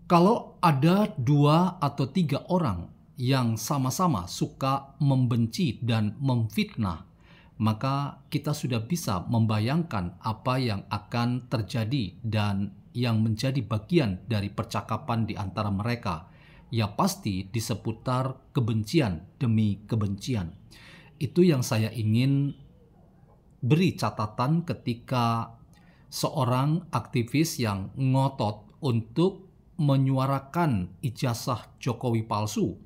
Kalau ada 2 atau 3 orang yang sama-sama suka membenci dan memfitnah, maka kita sudah bisa membayangkan apa yang akan terjadi dan yang menjadi bagian dari percakapan di antara mereka. Ya pasti di seputar kebencian demi kebencian. Itu yang saya ingin beri catatan ketika seorang aktivis yang ngotot untuk menyuarakan ijazah Jokowi palsu,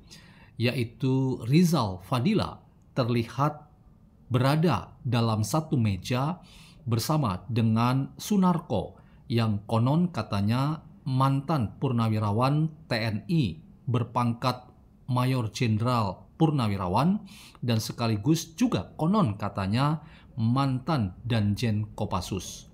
yaitu Rizal Fadila, terlihat berada dalam satu meja bersama dengan Sunarko yang konon katanya mantan purnawirawan TNI berpangkat Mayor Jenderal Purnawirawan dan sekaligus juga konon katanya mantan Danjen Kopassus.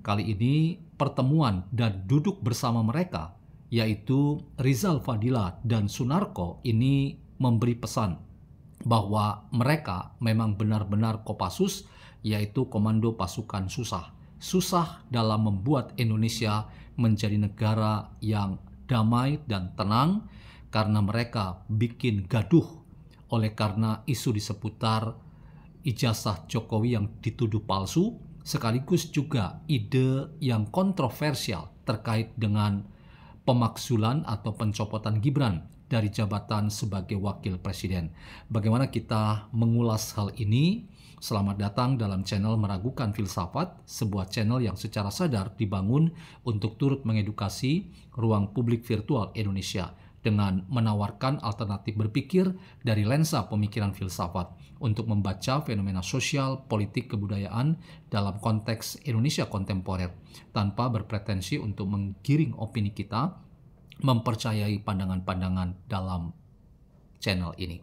Kali ini pertemuan dan duduk bersama mereka, yaitu Rizal Fadila dan Sunarko, ini memberi pesan bahwa mereka memang benar-benar Kopassus, yaitu Komando Pasukan Susah. Susah dalam membuat Indonesia menjadi negara yang damai dan tenang karena mereka bikin gaduh oleh karena isu di seputar ijazah Jokowi yang dituduh palsu, sekaligus juga ide yang kontroversial terkait dengan pemakzulan atau pencopotan Gibran dari jabatan sebagai wakil presiden. Bagaimana kita mengulas hal ini? Selamat datang dalam channel Meragukan Filsafat, sebuah channel yang secara sadar dibangun untuk turut mengedukasi ruang publik virtual Indonesia dengan menawarkan alternatif berpikir dari lensa pemikiran filsafat untuk membaca fenomena sosial, politik, kebudayaan dalam konteks Indonesia kontemporer tanpa berpretensi untuk menggiring opini kita, mempercayai pandangan-pandangan dalam channel ini.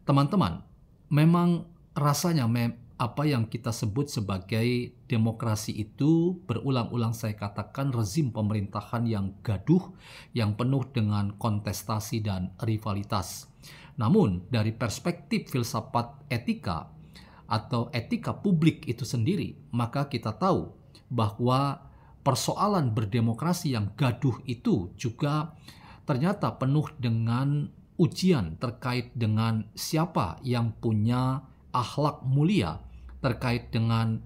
Teman-teman, memang rasanya apa yang kita sebut sebagai demokrasi itu berulang-ulang saya katakan rezim pemerintahan yang gaduh, yang penuh dengan kontestasi dan rivalitas. Namun dari perspektif filsafat etika atau etika publik itu sendiri, maka kita tahu bahwa persoalan berdemokrasi yang gaduh itu juga ternyata penuh dengan ujian terkait dengan siapa yang punya akhlak mulia, terkait dengan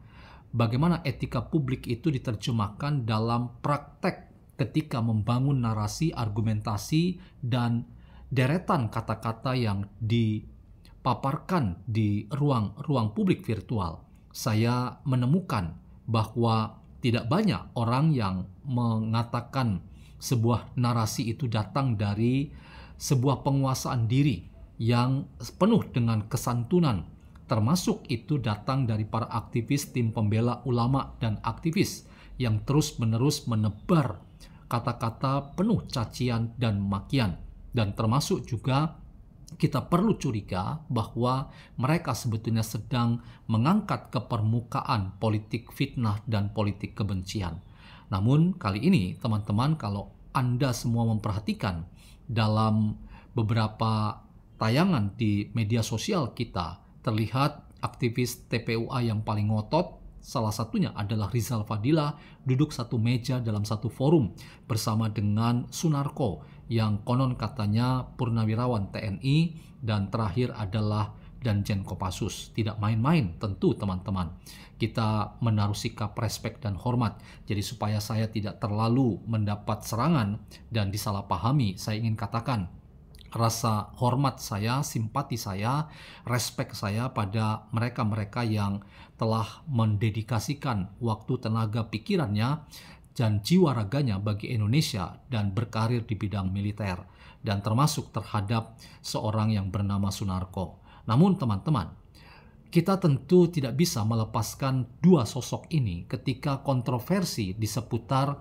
bagaimana etika publik itu diterjemahkan dalam praktek ketika membangun narasi, argumentasi, dan deretan kata-kata yang dipaparkan di ruang publik virtual. Saya menemukan bahwa tidak banyak orang yang mengatakan sebuah narasi itu datang dari sebuah penguasaan diri yang penuh dengan kesantunan, termasuk itu datang dari para aktivis tim pembela ulama dan aktivis yang terus-menerus menebar kata-kata penuh cacian dan makian. Dan termasuk juga kita perlu curiga bahwa mereka sebetulnya sedang mengangkat ke permukaan politik fitnah dan politik kebencian. Namun kali ini teman-teman, kalau Anda semua memperhatikan dalam beberapa tayangan di media sosial kita, terlihat aktivis TPUA yang paling ngotot, salah satunya adalah Rizal Fadila, duduk satu meja dalam satu forum bersama dengan Sunarko yang konon katanya purnawirawan TNI dan terakhir adalah Danjen Kopassus. Tidak main-main tentu teman-teman. Kita menaruh sikap respek dan hormat. Jadi supaya saya tidak terlalu mendapat serangan dan disalahpahami, saya ingin katakan rasa hormat saya, simpati saya, respek saya pada mereka-mereka yang telah mendedikasikan waktu, tenaga, pikirannya, dan jiwa raganya bagi Indonesia dan berkarir di bidang militer, dan termasuk terhadap seorang yang bernama Sunarko. Namun teman-teman, kita tentu tidak bisa melepaskan dua sosok ini ketika kontroversi di seputar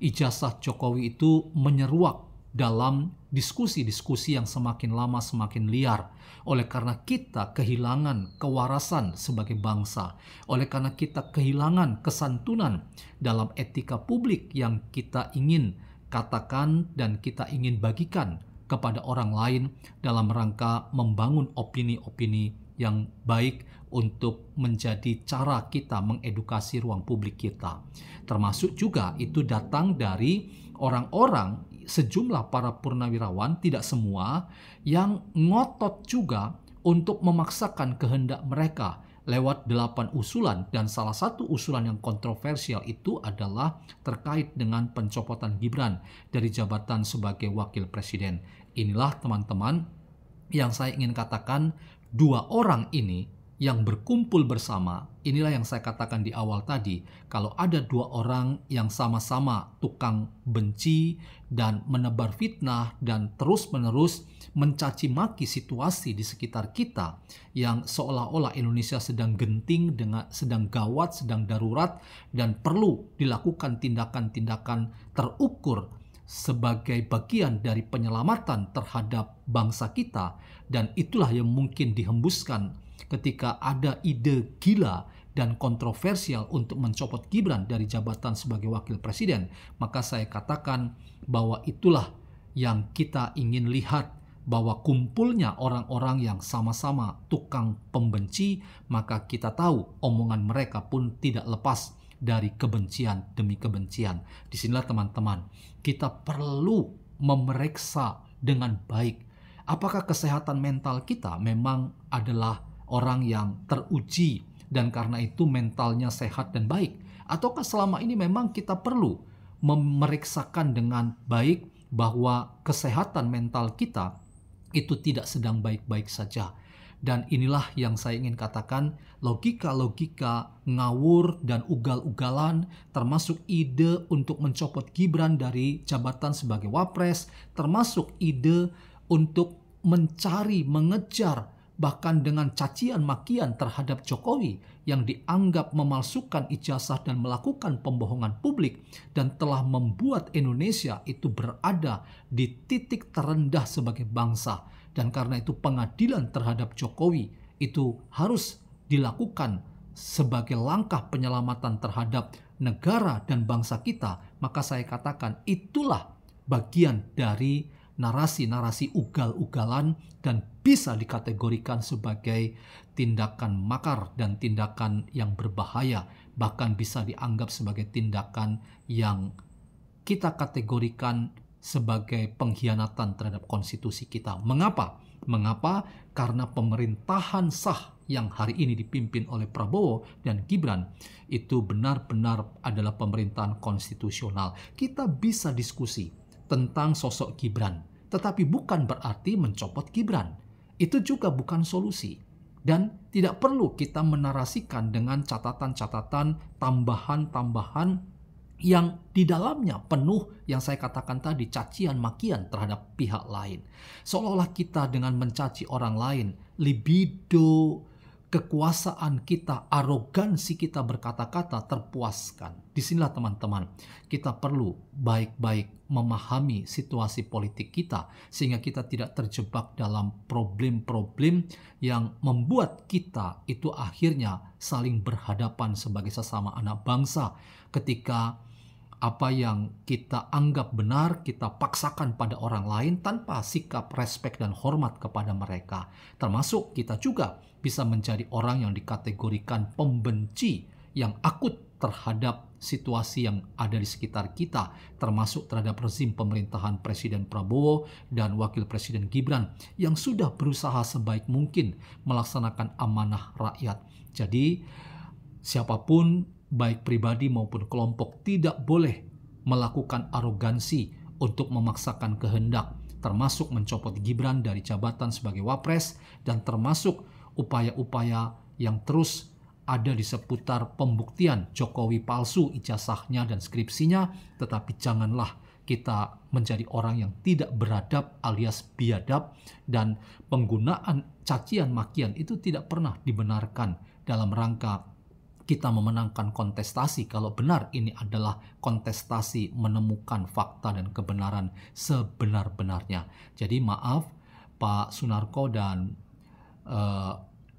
ijazah Jokowi itu menyeruak dalam diskusi-diskusi yang semakin lama semakin liar, oleh karena kita kehilangan kewarasan sebagai bangsa, oleh karena kita kehilangan kesantunan dalam etika publik yang kita ingin katakan dan kita ingin bagikan kepada orang lain dalam rangka membangun opini-opini yang baik untuk menjadi cara kita mengedukasi ruang publik kita. Termasuk juga itu datang dari orang-orang sejumlah para purnawirawan, tidak semua, yang ngotot juga untuk memaksakan kehendak mereka lewat 8 usulan, dan salah satu usulan yang kontroversial itu adalah terkait dengan pencopotan Gibran dari jabatan sebagai wakil presiden. Inilah teman-teman yang saya ingin katakan, dua orang ini yang berkumpul bersama, inilah yang saya katakan di awal tadi, kalau ada dua orang yang sama-sama tukang benci dan menebar fitnah dan terus-menerus mencaci maki situasi di sekitar kita yang seolah-olah Indonesia sedang genting, sedang gawat, sedang darurat, dan perlu dilakukan tindakan-tindakan terukur sebagai bagian dari penyelamatan terhadap bangsa kita, dan itulah yang mungkin dihembuskan ketika ada ide gila dan kontroversial untuk mencopot Gibran dari jabatan sebagai wakil presiden. Maka saya katakan bahwa itulah yang kita ingin lihat, bahwa kumpulnya orang-orang yang sama-sama tukang pembenci, maka kita tahu omongan mereka pun tidak lepas dari kebencian demi kebencian. Disinilah teman-teman, kita perlu memeriksa dengan baik apakah kesehatan mental kita memang adalah orang yang teruji dan karena itu mentalnya sehat dan baik, ataukah selama ini memang kita perlu memeriksakan dengan baik bahwa kesehatan mental kita itu tidak sedang baik-baik saja. Dan inilah yang saya ingin katakan, logika-logika ngawur dan ugal-ugalan, termasuk ide untuk mencopot Gibran dari jabatan sebagai wapres, termasuk ide untuk mencari, mengejar, bahkan dengan cacian makian terhadap Jokowi yang dianggap memalsukan ijazah dan melakukan pembohongan publik dan telah membuat Indonesia itu berada di titik terendah sebagai bangsa. Dan karena itu pengadilan terhadap Jokowi itu harus dilakukan sebagai langkah penyelamatan terhadap negara dan bangsa kita. Maka saya katakan itulah bagian dari narasi-narasi ugal-ugalan dan bisa dikategorikan sebagai tindakan makar dan tindakan yang berbahaya, bahkan bisa dianggap sebagai tindakan yang kita kategorikan sebagai pengkhianatan terhadap konstitusi kita. Mengapa? Karena pemerintahan sah yang hari ini dipimpin oleh Prabowo dan Gibran itu benar-benar adalah pemerintahan konstitusional. Kita bisa diskusi tentang sosok Gibran, tetapi bukan berarti mencopot Gibran. Itu juga bukan solusi. Dan tidak perlu kita menarasikan dengan catatan-catatan tambahan-tambahan yang di dalamnya penuh yang saya katakan tadi, cacian makian terhadap pihak lain. Seolah-olah kita dengan mencaci orang lain, libido, kekuasaan kita, arogansi kita berkata-kata terpuaskan. Disinilah teman-teman, kita perlu baik-baik memahami situasi politik kita sehingga kita tidak terjebak dalam problem-problem yang membuat kita itu akhirnya saling berhadapan sebagai sesama anak bangsa ketika apa yang kita anggap benar kita paksakan pada orang lain tanpa sikap respek dan hormat kepada mereka. Termasuk kita juga bisa menjadi orang yang dikategorikan pembenci yang akut terhadap situasi yang ada di sekitar kita, termasuk terhadap rezim pemerintahan Presiden Prabowo dan Wakil Presiden Gibran yang sudah berusaha sebaik mungkin melaksanakan amanah rakyat. Jadi siapapun baik pribadi maupun kelompok tidak boleh melakukan arogansi untuk memaksakan kehendak, termasuk mencopot Gibran dari jabatan sebagai wapres dan termasuk upaya-upaya yang terus ada di seputar pembuktian Jokowi palsu ijazahnya dan skripsinya. Tetapi janganlah kita menjadi orang yang tidak beradab alias biadab, dan penggunaan cacian makian itu tidak pernah dibenarkan dalam rangka kita memenangkan kontestasi kalau benar ini adalah kontestasi menemukan fakta dan kebenaran sebenar-benarnya. Jadi maaf Pak Sunarko dan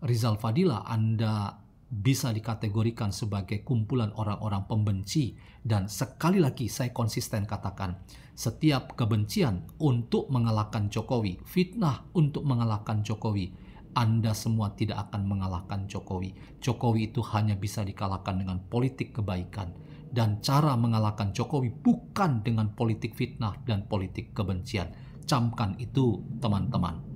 Rizal Fadila, Anda bisa dikategorikan sebagai kumpulan orang-orang pembenci, dan sekali lagi saya konsisten katakan, setiap kebencian untuk mengalahkan Jokowi, fitnah untuk mengalahkan Jokowi, Anda semua tidak akan mengalahkan Jokowi. Jokowi itu hanya bisa dikalahkan dengan politik kebaikan, Dan cara mengalahkan Jokowi bukan dengan politik fitnah dan politik kebencian. Camkan itu, teman-teman.